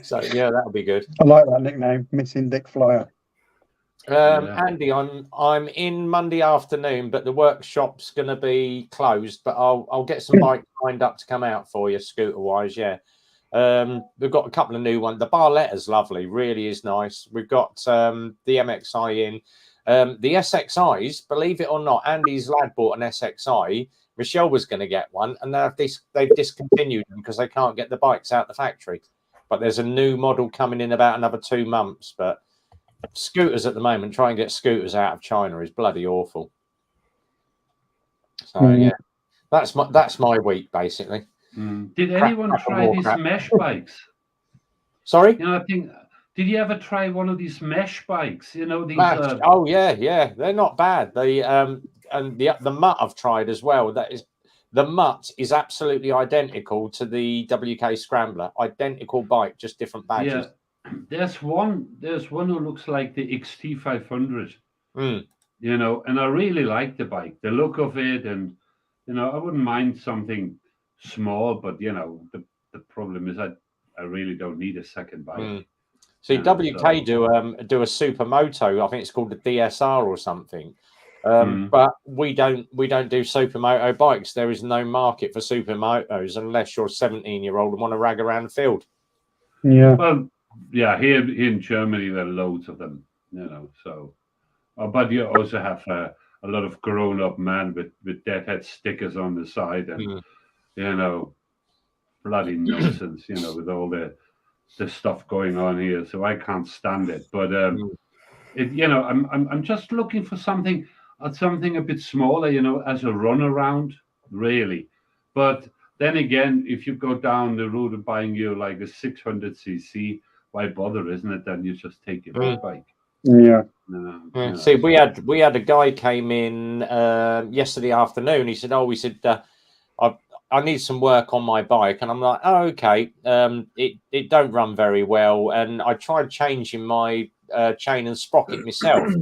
So yeah, that'll be good. I like that nickname, Missing Dick Flyer. Andy, I'm in Monday afternoon, but the workshop's going to be closed. But I'll get some bikes lined up to come out for you, scooter wise. Yeah, we've got a couple of new ones. The Barletta's lovely, really is nice. We've got the MXI in, the SXIs. Believe it or not, Andy's lad bought an SXI. Michelle was going to get one, and they've discontinued them because they can't get the bikes out the factory. But there's a new model coming in about another 2 months. But scooters at the moment, try and get scooters out of China is bloody awful. So yeah, that's my week basically. Did anyone try these mesh bikes? Sorry? You know, did you ever try one of these mesh bikes? You know, these. Oh yeah, they're not bad. They and the Mutt I've tried as well. The Mutt is absolutely identical to the WK Scrambler. Identical bike, just different badges. Yeah, there's one who looks like the XT500. You know, and I really like the bike, the look of it, and you know, I wouldn't mind something small, but you know, the problem is I really don't need a second bike. See, WK do a supermoto. I think it's called the DSR or something. But we don't do supermoto bikes. There is no market for supermotos unless you're a 17-year-old and want to rag around the field. Yeah. Well, yeah, here in Germany there are loads of them, you know. So, but you also have a lot of grown-up men with deadhead stickers on the side, and you know, bloody nonsense, you know, with all the stuff going on here. So I can't stand it. But you know, I'm just looking for something a bit smaller, you know, as a runaround, really. But then again, if you go down the route of buying you like a 600cc, why bother, isn't it? Then you just take your big bike. Yeah. See, we had a guy came in yesterday afternoon. He said, I need some work on my bike, and I'm like, oh, okay. It don't run very well, and I tried changing my chain and sprocket myself.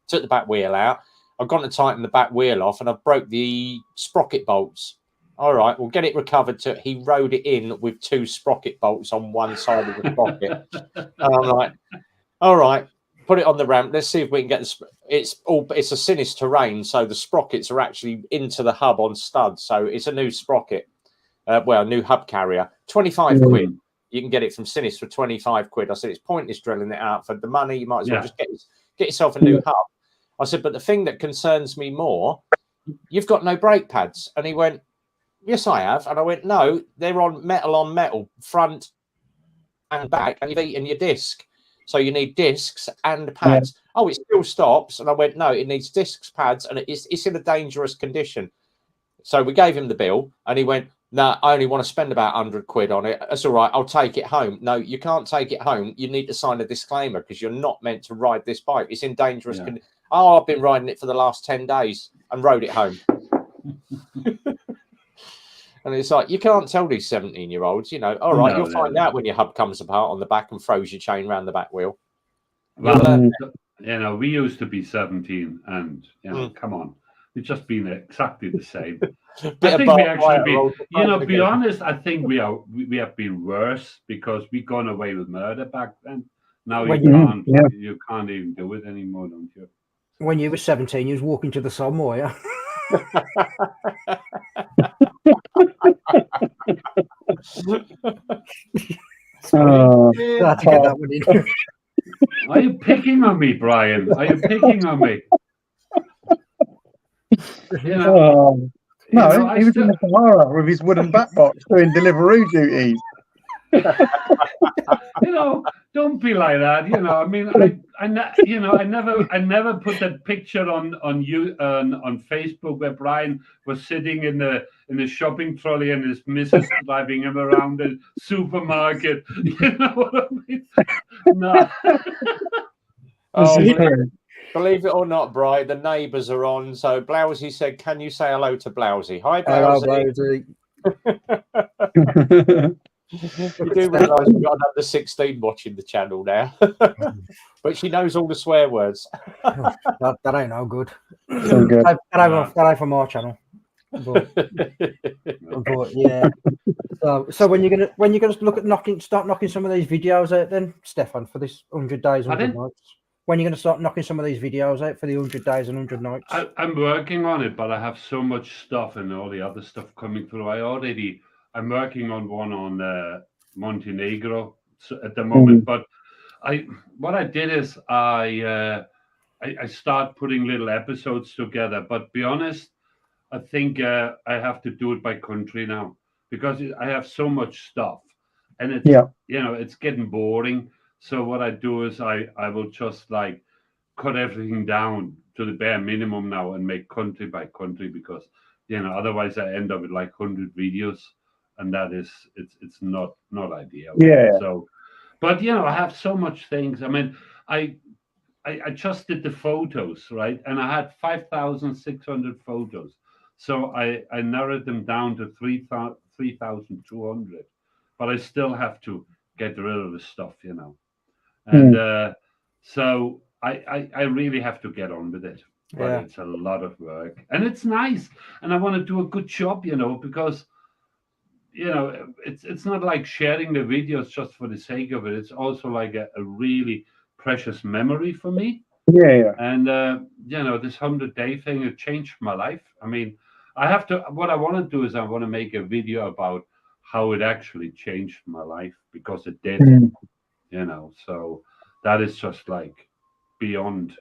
Took the back wheel out. I've gone to tighten the back wheel off, and I broke the sprocket bolts. All right, we'll get it recovered. He rode it in with 2 sprocket bolts on one side of the sprocket. And I'm like, all right, put it on the ramp. Let's see if we can get the. It's a Sinis terrain, so the sprockets are actually into the hub on studs. So it's a new sprocket, a new hub carrier. 25 quid. You can get it from Sinis for 25 quid. I said it's pointless drilling it out for the money. You might as well just get yourself a new hub. I said, but the thing that concerns me more, you've got no brake pads. And he went, yes, I have. And I went, no, they're on metal, front and back, and you've eaten your disc. So you need discs and pads. Yeah. Oh, it still stops. And I went, no, it needs discs, pads, and it's in a dangerous condition. So we gave him the bill, and he went, no, I only want to spend about 100 quid on it. That's all right. I'll take it home. No, you can't take it home. You need to sign a disclaimer because you're not meant to ride this bike. It's in dangerous condition. Oh, I've been riding it for the last 10 days and rode it home. And it's like, you can't tell these 17-year-olds, all right, you'll find out when your hub comes apart on the back and throws your chain around the back wheel. Well, we used to be 17 and, come on, we've just been exactly the same. I think we actually be honest, I think we have been worse because we gone away with murder back then. Now you can't even do it anymore, don't you? When you were 17, you was walking to the sun, were you? Glad to get that one in. Are you picking on me, Brian? Are you picking on me? No, he was in the Sahara with his wooden back box doing Deliveroo duties. Don't be like that. I mean, I never put that picture on Facebook where Brian was sitting in the shopping trolley and his missus driving him around the supermarket. You know what I mean? No. Believe it or not, Brian, the neighbours are on. So Blousey said, "Can you say hello to Blousey?" Hi, Blousey. You do realise we've got another 16 watching the channel now, but she knows all the swear words. that ain't no good. That ain't from our channel. But yeah. So when you're gonna look at start knocking some of these videos out, then Stefan, for this 100 days, 100 nights. When are you going to start knocking some of these videos out for the 100 days and 100 nights? I'm working on it, but I have so much stuff and all the other stuff coming through. I'm working on one on Montenegro at the moment. But what I did is I start putting little episodes together. But be honest, I think I have to do it by country now because I have so much stuff, and it's it's getting boring. So what I do is I will just like cut everything down to the bare minimum now and make country by country because otherwise I end up with like 100 videos and that is it's not ideal. Yeah. So, but I have so much things. I mean, I just did the photos, right? And I had 5,600 photos. So I narrowed them down to 3,200, but I still have to get rid of the stuff, And so I really have to get on with it. But it's a lot of work. And it's nice. And I want to do a good job, because, it's not like sharing the videos just for the sake of it. It's also like a really precious memory for me. Yeah. And, this 100-day thing, it changed my life. I mean, what I want to do is I want to make a video about how it actually changed my life because it did. So that is just like beyond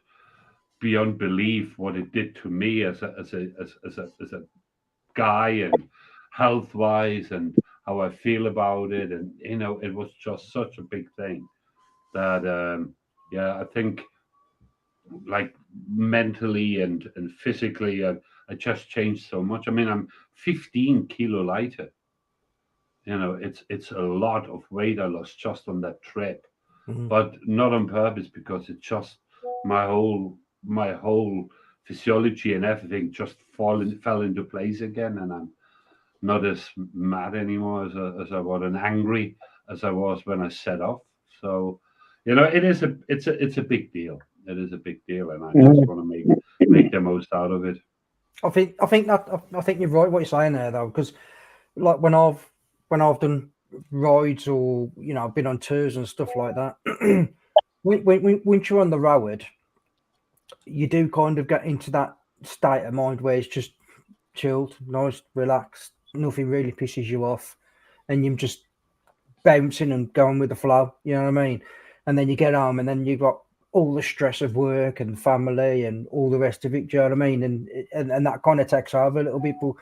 belief what it did to me as a guy and health wise and how I feel about it. And it was just such a big thing that I think like mentally and physically I just changed so much. I mean, I'm 15 kilo lighter. It's a lot of weight I lost just on that trip. But not on purpose because it just my whole physiology and everything just fell into place again, and I'm not as mad anymore as I was and angry as I was when I set off. So it's a big deal. It is a big deal, and I just want to make the most out of it. I think you're right what you're saying there though, because like when I've done rides or I've been on tours and stuff like that, once you're on the road, you do kind of get into that state of mind where it's just chilled, nice, relaxed, nothing really pisses you off, and you're just bouncing and going with the flow. You know what I mean? And then you get home, and then you've got all the stress of work and family and all the rest of it. Do you know what I mean? And that kind of takes over a little bit. But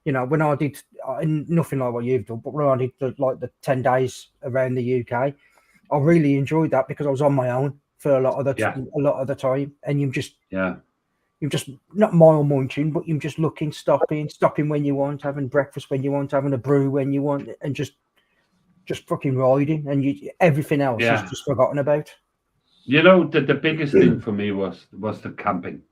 you know, when I did nothing like what you've done, but when I did the 10 days around the UK, I really enjoyed that because I was on my own for a lot of the time, and you're just not mile munching, but you're just looking, stopping when you want, having breakfast when you want, having a brew when you want, and just fucking riding, and everything else is just forgotten about. You know, the biggest thing for me was the camping.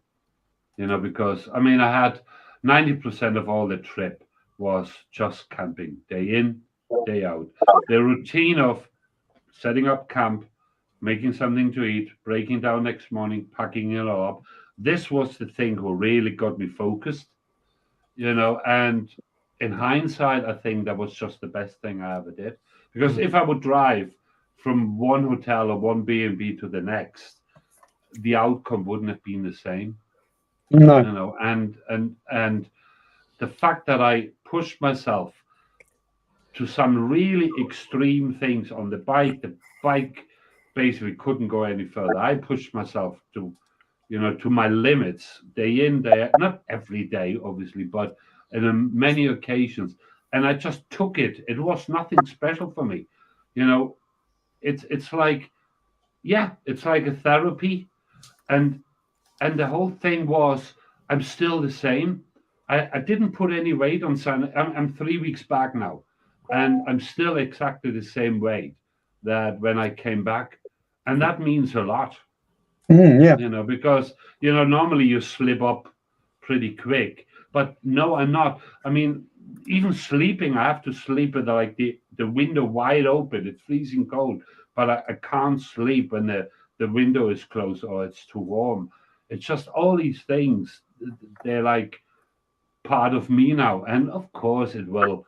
You know, because I mean, I had 90% of all the trip was just camping, day in, day out. The routine of setting up camp, making something to eat, breaking down next morning, packing it all up. This was the thing who really got me focused, you know, and in hindsight, I think that was just the best thing I ever did. Because if I would drive from one hotel or one B&B to the next, the outcome wouldn't have been the same. No. You know, and the fact that I pushed myself to some really extreme things on the bike basically couldn't go any further. I pushed myself to, you know, to my limits, day in, day out, not every day, obviously, but on many occasions. And I just took it. It was nothing special for me. You know, it's like, it's like a therapy. And the whole thing was, I'm still the same. I didn't put any weight on Sunday. I'm 3 weeks back now, and I'm still exactly the same weight that when I came back. And that means a lot. Yeah. You know, because, you know, normally you slip up pretty quick. But no, I'm not. I mean, even sleeping, I have to sleep with like the window wide open. It's freezing cold, but I can't sleep when the window is closed or it's too warm. It's just all these things. They're like part of me now. And of course it will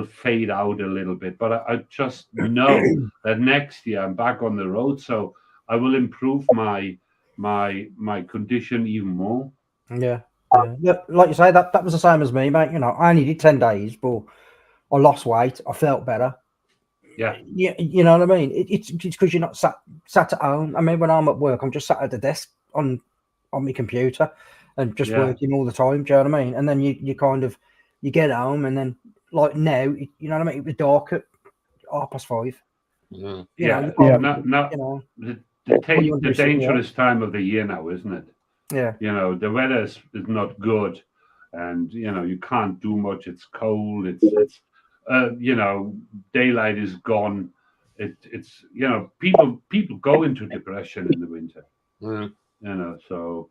fade out a little bit. But I just know that next year I'm back on the road. So I will improve my condition even more. Yeah. Like you say, that was the same as me, mate. You know, I only did 10 days, but I lost weight. I felt better. Yeah. You know what I mean? It's because you're not sat at home. I mean, when I'm at work, I'm just sat at the desk on my computer and just working all the time. Do you know what I mean? And then you kind of you get home, and then like now, you know what I mean? It was dark at 5:30. Yeah. You know, the dangerous time of the year now, isn't it? Yeah. You know, the weather is not good, and you know you can't do much. It's cold. It's you know, daylight is gone. It's you know, people go into depression in the winter. You know, so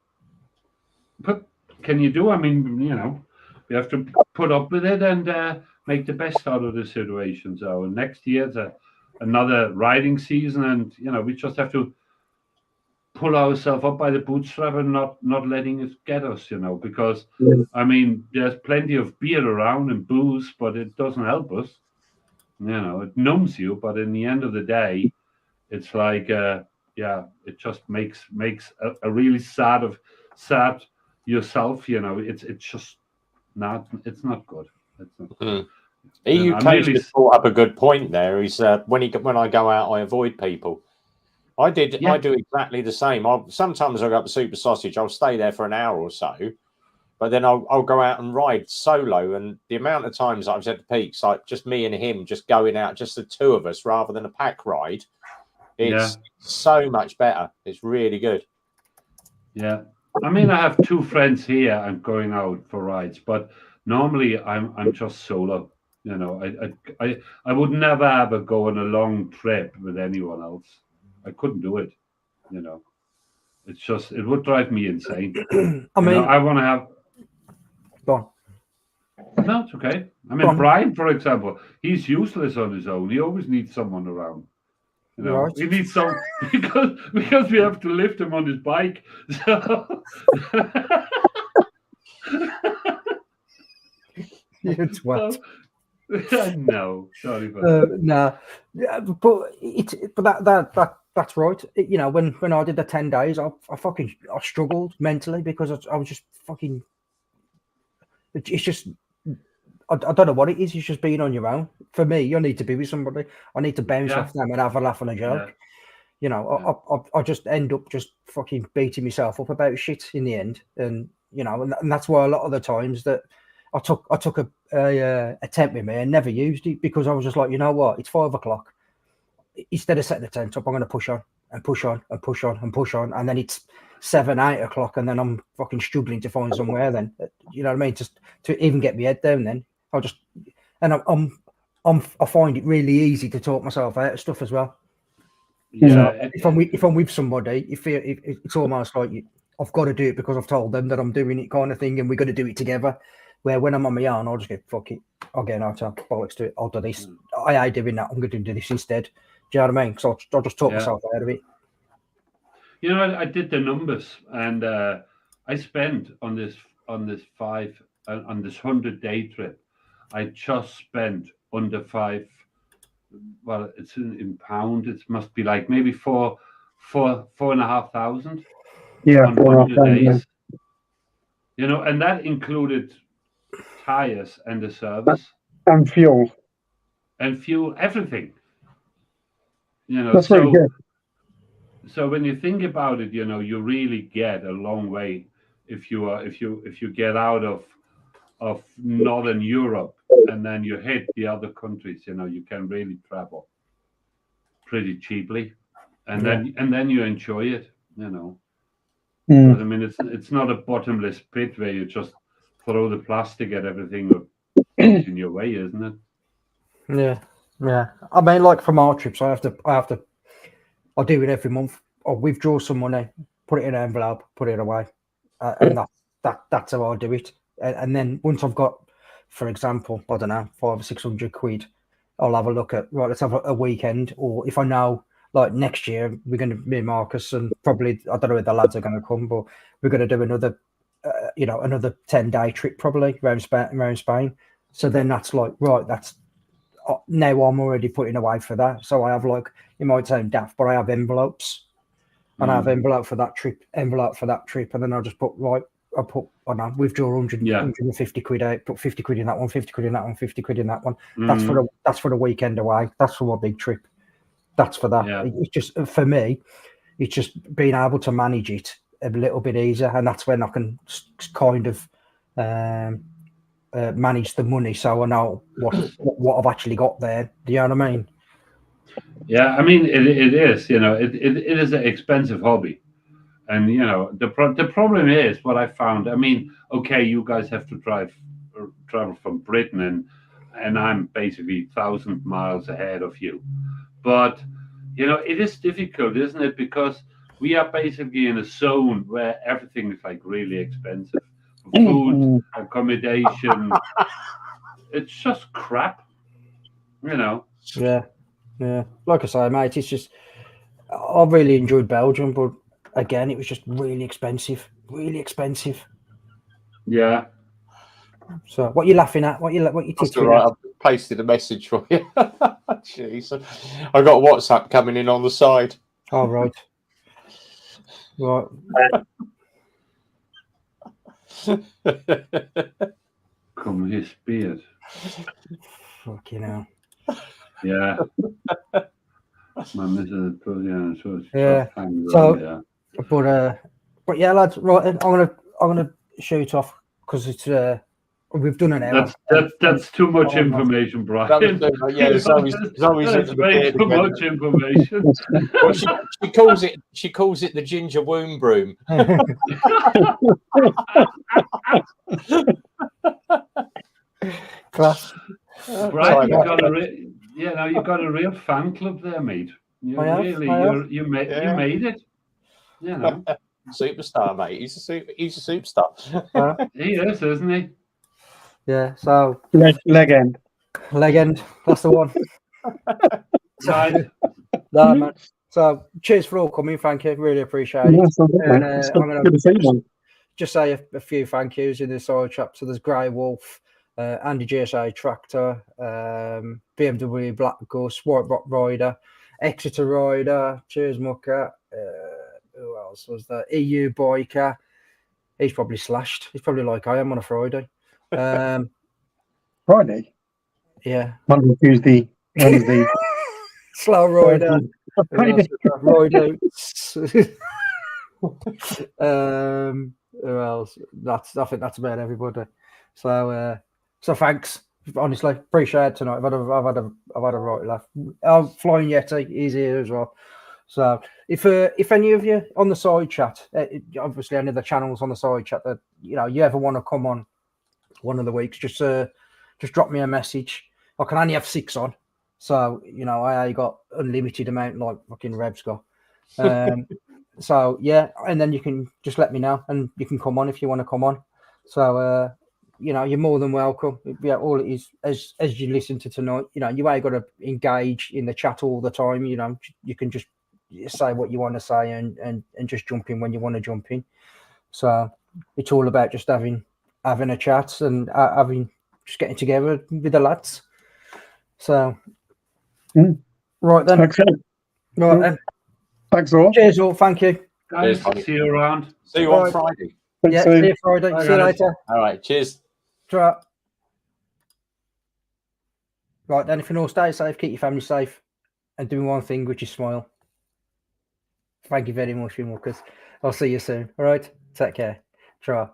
but can you do? I mean, you know, we have to put up with it and make the best out of the situation. So next year's another riding season, and you know, we just have to pull ourselves up by the bootstrap and not letting it get us, you know, because I mean, there's plenty of beer around and booze, but it doesn't help us. You know, it numbs you, but in the end of the day, it's like, it just makes a really sad yourself. You know, it's just not. It's not good. It's not good. EU Coach just brought up a good point there. Is when I go out, I avoid people. I do exactly the same. Sometimes I go up to Super Sausage. I'll stay there for an hour or so, but then I'll go out and ride solo. And the amount of times I've said to Peaks, like just me and him, just going out, just the two of us, rather than a pack ride, it's so much better. It's really good. Yeah, I mean, I have two friends here. I'm going out for rides, but normally I'm just solo. You know, I would never ever go on a long trip with anyone else. I couldn't do it, you know. It's just, it would drive me insane. I mean, I want to have. Go on. No, it's okay. I mean, Brian, for example, he's useless on his own. He always needs someone around. You know, he needs some because we have to lift him on his bike. So. You twat. No, sorry, no, but that That's right. You know, when I did the 10 days, I struggled mentally because I was just fucking. It's just I don't know what it is. It's just being on your own. For me, you need to be with somebody. I need to bounce off them and have a laugh and a joke. Yeah. You know, I just end up just fucking beating myself up about shit in the end, and you know, and that's why a lot of the times that I took a tent with me and never used it because I was just like, you know what, it's 5 o'clock. Instead of setting the tent up, I'm going to push on and push on and push on and push on, and then it's 7, 8 o'clock, and then I'm fucking struggling to find somewhere. Then you know what I mean? Just to even get my head down. Then I find it really easy to talk myself out of stuff as well. Yeah. So if I'm with somebody, it's almost like I've got to do it because I've told them that I'm doing it, kind of thing, and we're going to do it together. Where when I'm on my own, I'll just go, fuck it, I'll get an hotel, bollocks to it, I'll do this. I ain't doing that. I'm going to do this instead. Do you know what I mean? So I'll just talk myself out of it. You know, I did the numbers, and I spent on this 100-day trip. I just spent under 5. Well, it's in pound. It must be like maybe 4,500. Yeah, on 100 days. You know, and that included tires and the service and fuel, everything. You know, that's very good. So when you think about it, you know, you really get a long way if you get out of Northern Europe and then you hit the other countries. You know, you can really travel pretty cheaply, and then you enjoy it. You know, because, I mean, it's not a bottomless pit where you just throw the plastic at everything that comes in your way, isn't it? Yeah. I mean, like from our trips, I do it every month. I withdraw some money, put it in an envelope, put it away, and that's how I do it. And then once I've got, for example, I don't know, 500 or 600 quid, I'll have a look at, right, let's have a weekend. Or if I know, like next year, we're going to, me and Marcus, and probably, I don't know if the lads are going to come, but we're going to do another, another 10-day trip probably around Spain. So then that's like, right, that's, now I'm already putting away for that. So I have, like, it might sound daft, but I have envelopes. And I have envelope for that trip, and then I'll just put, right, withdraw 150 quid out, put 50 quid in that one, 50 quid in that one, 50 quid in that one. That's for the weekend away. That's for my big trip. That's for that. Yeah. It's just, for me, it's just being able to manage it a little bit easier, and that's when I can kind of manage the money, so I know what I've actually got there. Do you know what I mean? Yeah, I mean, it is, you know, it is an expensive hobby. And, you know, the problem is what I found. I mean, okay, you guys have to travel from Britain, and I'm basically 1,000 miles ahead of you. But, you know, it is difficult, isn't it? Because we are basically in a zone where everything is like really expensive. Food, accommodation, it's just crap, you know. Yeah. Like I say, mate, it's just, I really enjoyed Belgium, but again, it was just really expensive. Yeah. So, what are you laughing at? What you That's tittering all right. at? I've pasted a message for you. Jeez, I got WhatsApp coming in on the side. Oh, right. Come his beard. Fucking hell. Yeah. My missus, Yeah. So, but yeah, lads, right. I'm gonna shoot off because it's we've done an hour. That's too much information, Brian. It's always That's way too much information. Well, she calls it the ginger womb broom. Class. Brian, you've got a real fan club there, mate. You made it. You know. Superstar, mate. He's a superstar. He is, isn't he? Yeah. So legend. That's the one. Right. No, man. So cheers for all coming. Thank you. Really appreciate it. Yes, And, I'm going to see one. Just say a few thank yous in the side chat. So there's Grey Wolf, Andy GSA Tractor, BMW Black Gus, White Rock Rider, Exeter Rider. Cheers, Mucker. Who else was there? EU Biker. He's probably slashed. He's probably like I am on a Friday. Friday, Yeah. Monday, Tuesday, Wednesday. Slow Rider. Friday. Rider. Who else? I think that's about everybody. So thanks. Honestly, appreciate it tonight. I've had a right laugh. Flying Yeti is here as well. So if any of you on the side chat, obviously any of the channels on the side chat that you ever want to come on one of the weeks, just drop me a message. I can only have 6 on, so I got unlimited amount like fucking Rev's got. So yeah, and then you can just let me know, and you can come on if you want to come on. So you're more than welcome. Yeah, all it is as you listen to tonight, you ain't got to engage in the chat all the time. You can just say what you want to say and just jump in when you want to jump in. So it's all about just having a chat and just getting together with the lads. So right then. Excellent. Right then. Thanks all. Cheers all. Thank you. Guys, Cheers, see you around. See you on Right. Friday. Thanks, Yeah, Steve. see you Friday. Bye, See you guys. later. All right. Cheers. Right then, if you all stay safe, keep your family safe, and do one thing, which is smile. Thank you very much, you muckers. I'll see you soon. All right, take care. Try.